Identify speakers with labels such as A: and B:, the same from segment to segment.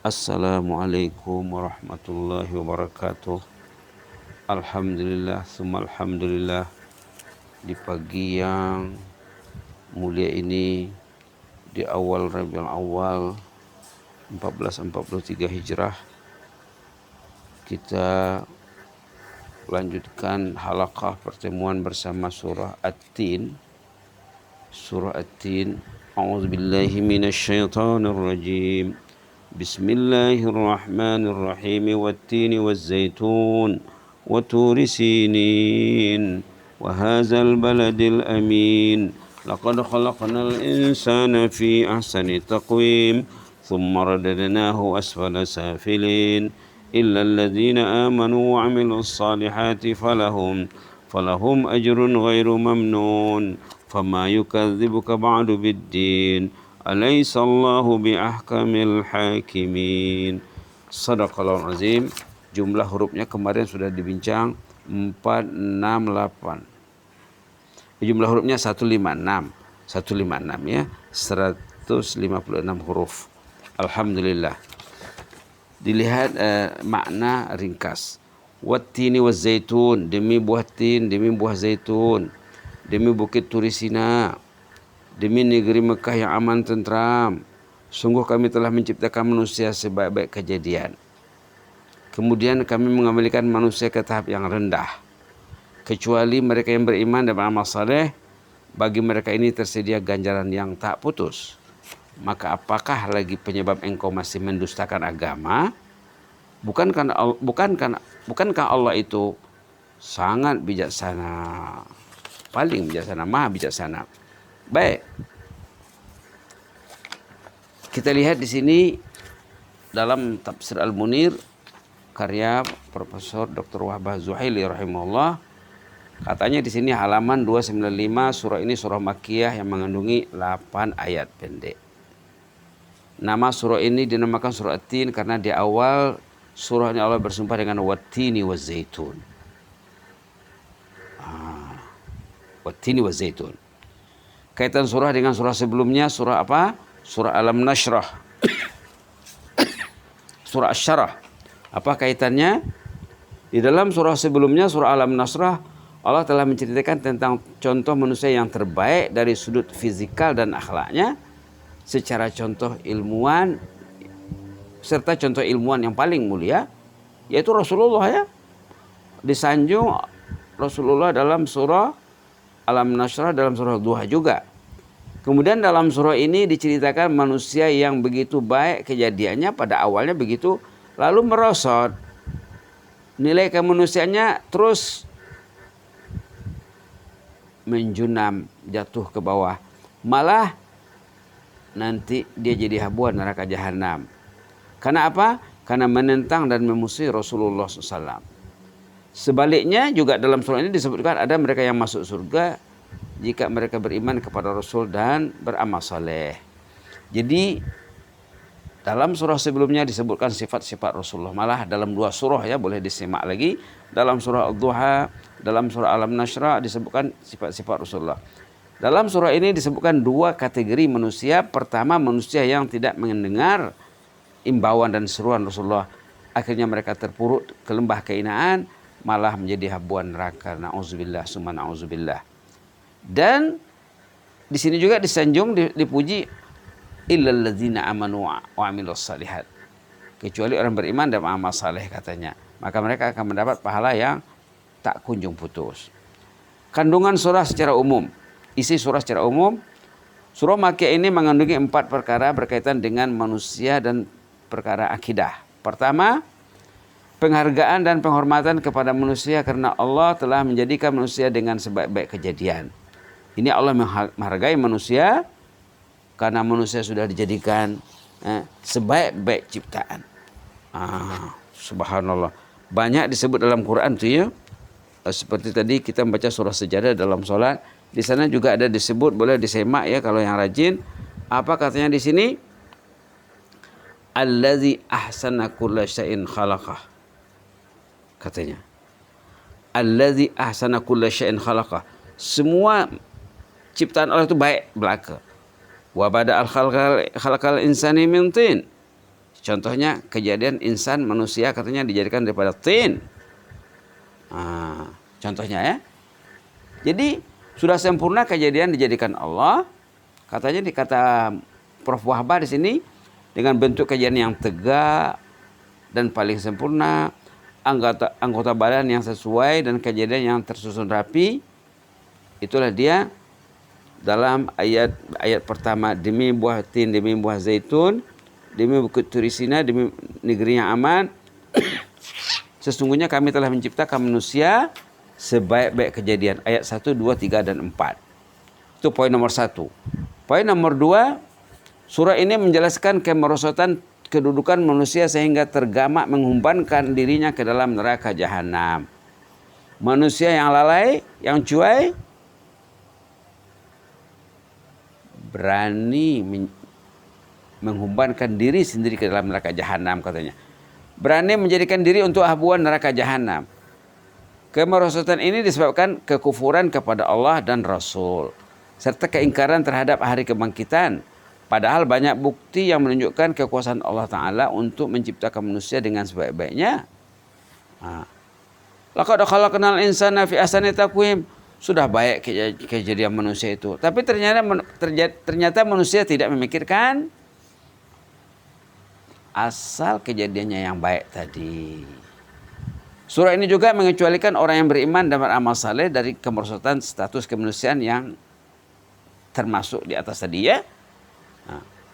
A: Assalamualaikum warahmatullahi wabarakatuh. Alhamdulillah, summa alhamdulillah. Di pagi yang mulia ini, di awal Rabiul Awal 1443 Hijrah, kita lanjutkan halaqah pertemuan bersama surah At-Tin. Surah At-Tin. A'udzubillahi minasyaitonir rajim. Bismillahirrahmanirrahim. Wat-tini waz-zaitun wa turi sinin wa hadzal baladil amin. Laqad khalaqnal insana fi ahsani taqwim thumma radadnahu asfala safilin illa alladhina amanu wa 'amilus salihati falahum ajrun ghairu mamnun. Fama yukadzibuka ba'du biddin. Alaisallahu biahkamil hakimin. Sadaqallahul azim. Jumlah hurufnya kemarin sudah dibincang 468. Jumlah hurufnya 156. 156 ya. 156 huruf. Alhamdulillah. Dilihat makna ringkas. Wattini wazzaitun, demi buah tin, demi buah zaitun, demi bukit Turisina, demi negeri Mekah yang aman tentram. Sungguh kami telah menciptakan manusia sebaik-baik kejadian. Kemudian kami mengembalikan manusia ke tahap yang rendah. Kecuali mereka yang beriman dan beramal saleh, bagi mereka ini tersedia ganjaran yang tak putus. Maka apakah lagi penyebab engkau masih mendustakan agama? Bukankah Allah itu sangat bijaksana, paling bijaksana, maha bijaksana. Baik, kita lihat di sini dalam Tafsir Al-Munir karya Profesor Dr. Wahbah Zuhaili rahimahullah. Katanya di sini halaman 295, surah ini surah Makkiyah yang mengandungi 8 ayat pendek. Nama surah ini dinamakan surah At-Tin karena di awal surahnya Allah bersumpah dengan wattini wazzaitun. Wattini wazzaitun. Kaitan surah dengan surah sebelumnya, surah apa? Surah Alam Nashrah. Surah Asy-Syarah. Apa kaitannya? Di dalam surah sebelumnya, surah Alam Nashrah, Allah telah menceritakan tentang contoh manusia yang terbaik dari sudut fizikal dan akhlaknya secara contoh ilmuwan, serta contoh ilmuwan yang paling mulia, yaitu Rasulullah ya. Disanjung Rasulullah dalam surah Alam Nashrah, dalam surah Duha juga. Kemudian dalam surah ini diceritakan manusia yang begitu baik kejadiannya pada awalnya begitu, lalu merosot. Nilai kemanusiaannya terus menjunam, jatuh ke bawah. Malah nanti dia jadi habuan neraka jahanam. Karena apa? Karena menentang dan memusuhi Rasulullah SAW. Sebaliknya juga dalam surah ini disebutkan ada mereka yang masuk surga jika mereka beriman kepada Rasul dan beramal saleh. Jadi dalam surah sebelumnya disebutkan sifat-sifat Rasulullah. Malah dalam 2 surah ya, boleh disimak lagi. Dalam surah Ad-Duha, dalam surah Alam Nashrah disebutkan sifat-sifat Rasulullah. Dalam surah ini disebutkan 2 kategori manusia. Pertama, manusia yang tidak mendengar imbauan dan seruan Rasulullah. Akhirnya mereka terpuruk ke lembah keinaan, malah menjadi habuan neraka. Na'udzubillah, summa na'udzubillah. Dan di sini juga disanjung, dipuji illal ladzina amanu wa amilus salihat. Kecuali orang beriman dan beramal saleh katanya. Maka mereka akan mendapat pahala yang tak kunjung putus. Kandungan surah secara umum. Isi surah secara umum. Surah Makkiyah ini mengandungi 4 perkara berkaitan dengan manusia dan perkara akidah. Pertama, penghargaan dan penghormatan kepada manusia karena Allah telah menjadikan manusia dengan sebaik-baik kejadian. Ini Allah menghargai manusia karena manusia sudah dijadikan sebaik-baik ciptaan. Subhanallah. Banyak disebut dalam Quran tuh ya. Seperti tadi kita membaca surah Sajadah dalam sholat. Di sana juga ada disebut, boleh disemak ya kalau yang rajin. Apa katanya di sini? Allazi ahsana kulla syai'in khalaqah. Katanya. Allazi ahsana kulla syai'in khalaqah. Semua ciptaan Allah itu baik belaka. Wa bada al khalaqal insani min tin. Contohnya kejadian insan manusia katanya dijadikan daripada tin. Contohnya ya. Jadi sudah sempurna kejadian dijadikan Allah. Katanya kata Prof. Wahbah di sini dengan bentuk kejadian yang tegak dan paling sempurna, anggota badan yang sesuai dan kejadian yang tersusun rapi. Itulah dia dalam ayat pertama, demi buah tin, demi buah zaitun, demi bukit Turisina, demi negeri yang aman. Sesungguhnya kami telah menciptakan manusia sebaik-baik kejadian. Ayat 1, 2, 3, dan 4. Itu poin nomor 1. Poin nomor 2, surah ini menjelaskan kemerosotan kedudukan manusia sehingga tergamak menghumpankan dirinya ke dalam neraka jahanam. Manusia yang lalai, yang cuai, berani menghumpankan diri sendiri ke dalam neraka jahanam katanya. Berani menjadikan diri untuk habuan neraka jahanam. Kemerosotan ini disebabkan kekufuran kepada Allah dan Rasul, serta keingkaran terhadap hari kebangkitan. Padahal banyak bukti yang menunjukkan kekuasaan Allah Ta'ala untuk menciptakan manusia dengan sebaik-baiknya. Laqad khalaqnal insana fi ahsani taqwim. Sudah baik kejadian manusia itu. Tapi ternyata manusia tidak memikirkan asal kejadiannya yang baik tadi. Surah ini juga mengecualikan orang yang beriman dan beramal saleh dari kemerosotan status kemanusiaan yang termasuk di atas tadi ya.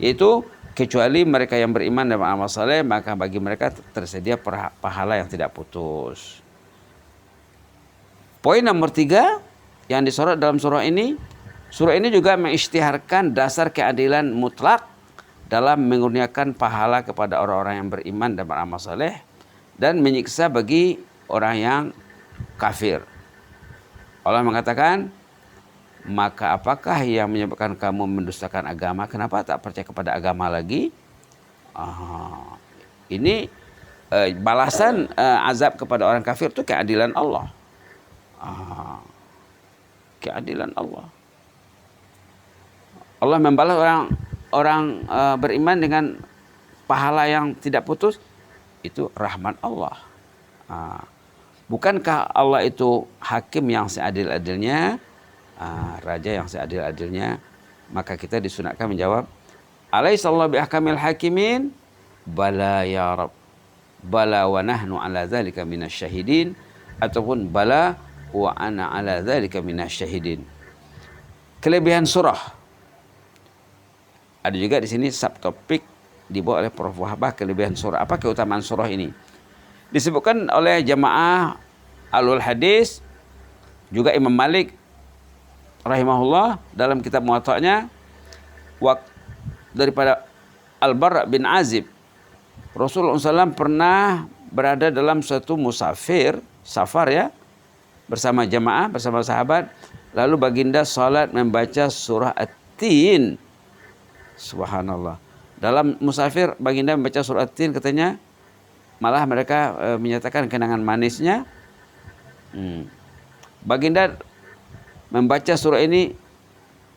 A: Yaitu kecuali mereka yang beriman dan beramal saleh, maka bagi mereka tersedia pahala yang tidak putus. Poin nomor 3 yang disorot dalam surah ini juga mengisytiharkan dasar keadilan mutlak dalam mengurniakan pahala kepada orang-orang yang beriman dan beramal saleh dan menyiksa bagi orang yang kafir. Allah mengatakan, maka apakah yang menyebabkan kamu mendustakan agama? Kenapa tak percaya kepada agama lagi? Ini balasan azab kepada orang kafir itu keadilan Allah. Keadilan Allah. Allah membalas orang beriman dengan pahala yang tidak putus. Itu rahmat Allah. Bukankah Allah itu hakim yang seadil-adilnya, raja yang seadil-adilnya? Maka kita disunatkan menjawab, alaihissallahu biahkamil hakimin, bala ya Rabb, bala wa nahnu ala dzalika minasyahidin, ataupun bala wa ana ala dzalika minasyahidin. Kelebihan surah. Ada juga di sini subtopik dibawa oleh Prof. Wahbah, kelebihan surah. Apa keutamaan surah ini? Disebutkan oleh jamaah alul hadis, juga Imam Malik rahimahullah dalam kitab Muwatta'nya, daripada Al-Bara' bin Azib, Rasulullah SAW pernah berada dalam suatu safar ya, bersama jamaah, bersama sahabat, lalu baginda salat membaca surah At-Tin. Subhanallah. Dalam musafir baginda membaca surah At-Tin, katanya malah mereka menyatakan kenangan manisnya. Baginda membaca surah ini,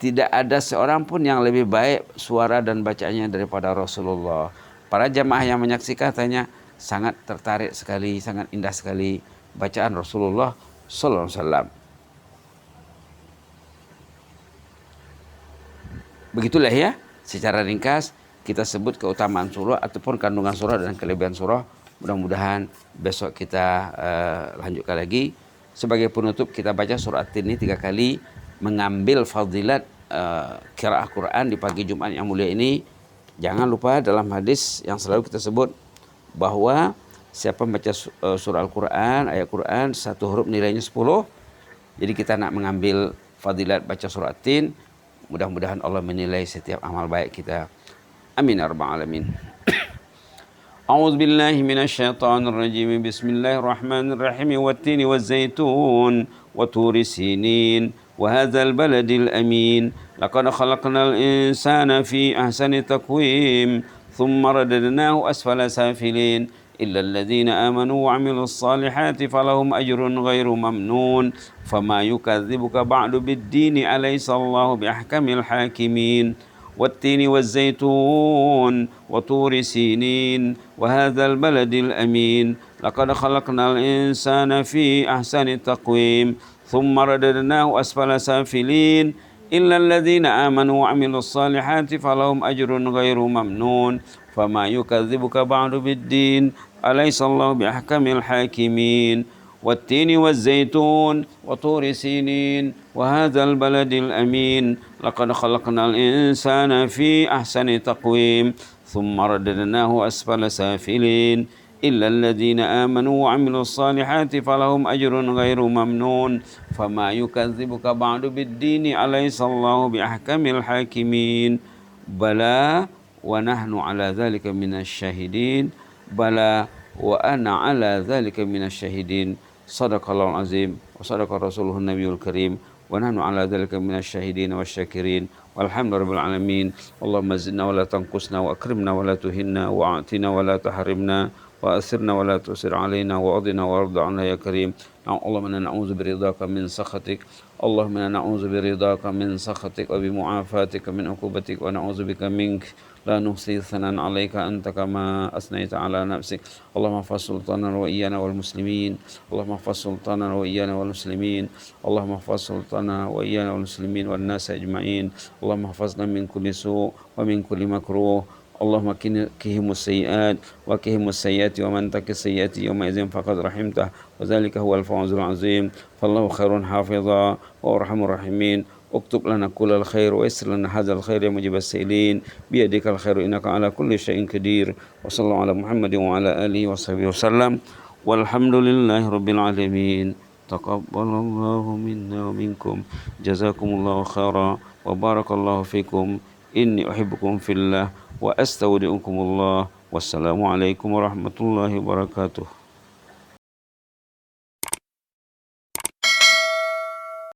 A: tidak ada seorang pun yang lebih baik suara dan bacaannya daripada Rasulullah. Para jamaah yang menyaksikan katanya sangat tertarik sekali, sangat indah sekali bacaan Rasulullah sallallahu alaihi wasallam. Begitulah ya, secara ringkas kita sebut keutamaan surah ataupun kandungan surah dan kelebihan surah. Mudah-mudahan besok kita lanjutkan lagi. Sebagai penutup kita baca surah At-Tin ini 3 kali, mengambil fadilat qiraah Quran di pagi Jumat yang mulia ini. Jangan lupa dalam hadis yang selalu kita sebut bahwa siapa membaca surah Al-Quran, ayat Quran, 1 huruf nilainya 10. Jadi kita nak mengambil fadilat baca surah At-Tin. Mudah-mudahan Allah menilai setiap amal baik kita. Amin ya rabbal alamin. A'udzu billahi minasyaitonir rajim. Bismillahirrahmanirrahim. Wat-tini waz-zaitun wa turi sinin wa hadzal baladil amin. Laqad khalaqnal insana fi ahsani taqwim thumma radadnahu asfala safilin illa alladhina amanu wa 'amilus salihati falahum ajrun ghairu mamnun fama yukadzibuka ba'du bid-dini alaysa Allahu biahkamil hakimin. والتين والزيتون وطور سينين وهذا البلد الأمين لقد خلقنا الإنسان في أحسن تقويم ثم رددناه أسفل سافلين إلا الذين آمنوا وعملوا الصالحات فلهم أجر غير ممنون فما يكذبك بعد بالدين أليس الله بأحكم الحاكمين والتين والزيتون وطور سينين وهذا البلد الأمين لقد خلقنا الإنسان في أحسن تقويم ثم رددناه أسفل سافلين إلا الذين آمنوا وعملوا الصالحات فلهم أجر غير ممنون فما يكذبك بعد بالدين أليس الله بأحكم الحاكمين بلى ونحن على ذلك من الشاهدين بلى وأنا على ذلك من الشاهدين صدق الله العظيم وصدق رسوله النبي الكريم ونحن على ذلك من الشاهدين والشاكرين والحمد لله رب العالمين اللهم زدنا ولا تنقصنا وأكرمنا ولا تهنا وأعطنا ولا تحرمنا وأثرنا ولا تؤثر علينا وأرضنا وارض عنا يا كريم اللهم إنا نعوذ برضاك من سخطك اللهم إنا نعوذ برضاك من سخطك وبمعافاتك من عقوبتك ونعوذ بك منك لا نحصي ثناء عليك أنت كما أثنيت على نفسك اللهم احفظ سلطاننا وإيانا والمسلمين اللهم احفظ سلطاننا وإيانا والمسلمين اللهم احفظ سلطاننا وإيانا والمسلمين والناس أجمعين اللهم احفظنا من كل سوء ومن كل مكروه اللهم كهم السيئات وكهم السيئات ومن تك السيئات يومئذ فقد رحمته وذلك هو الفوز العظيم فالله خير حافظا وأرحم الراحمين اكتب لنا كل الخير ويسر لنا هذا الخير يا مجيب السائلين بيدك الخير إنك على كل شيء قدير وصلى الله على محمد وعلى آله وصحبه وسلم والحمد لله رب العالمين تقبل الله منا ومنكم جزاكم الله خيرا وبارك الله فيكم إني أحبكم في الله وأستودعكم الله والسلام عليكم ورحمة الله وبركاته.